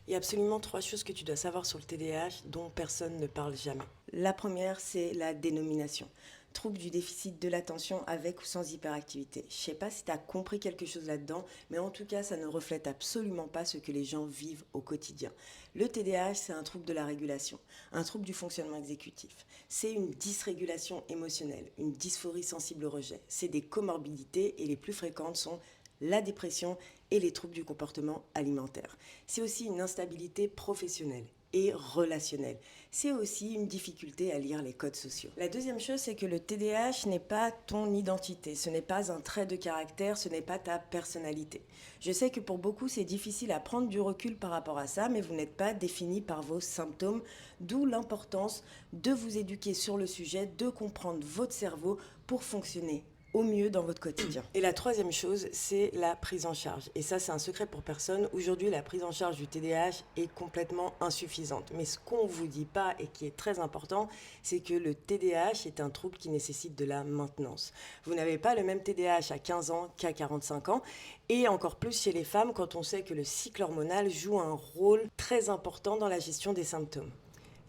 Il y a absolument 3 choses que tu dois savoir sur le TDAH dont personne ne parle jamais. La première, c'est la dénomination. Trouble du déficit de l'attention avec ou sans hyperactivité. Je sais pas si tu as compris quelque chose là-dedans, mais en tout cas, ça ne reflète absolument pas ce que les gens vivent au quotidien. Le TDAH, c'est un trouble de la régulation, un trouble du fonctionnement exécutif. C'est une dysrégulation émotionnelle, une dysphorie sensible au rejet. C'est des comorbidités et les plus fréquentes sont la dépression et les troubles du comportement alimentaire. C'est aussi une instabilité professionnelle et relationnelle. C'est aussi une difficulté à lire les codes sociaux. La deuxième chose, c'est que le TDAH n'est pas ton identité, ce n'est pas un trait de caractère, ce n'est pas ta personnalité. Je sais que pour beaucoup, c'est difficile à prendre du recul par rapport à ça, mais vous n'êtes pas défini par vos symptômes, d'où l'importance de vous éduquer sur le sujet, de comprendre votre cerveau pour fonctionner au mieux dans votre quotidien. Et la troisième chose, c'est la prise en charge. Et ça, c'est un secret pour personne. Aujourd'hui, la prise en charge du TDAH est complètement insuffisante. Mais ce qu'on ne vous dit pas et qui est très important, c'est que le TDAH est un trouble qui nécessite de la maintenance. Vous n'avez pas le même TDAH à 15 ans qu'à 45 ans. Et encore plus chez les femmes quand on sait que le cycle hormonal joue un rôle très important dans la gestion des symptômes.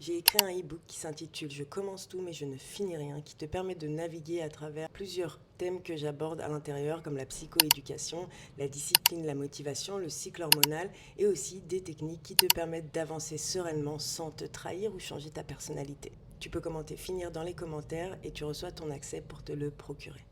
J'ai écrit un e-book qui s'intitule Je commence tout mais je ne finis rien, qui te permet de naviguer à travers plusieurs thèmes que j'aborde à l'intérieur, comme la psychoéducation, la discipline, la motivation, le cycle hormonal, et aussi des techniques qui te permettent d'avancer sereinement sans te trahir ou changer ta personnalité. Tu peux commenter finir dans les commentaires et tu reçois ton accès pour te le procurer.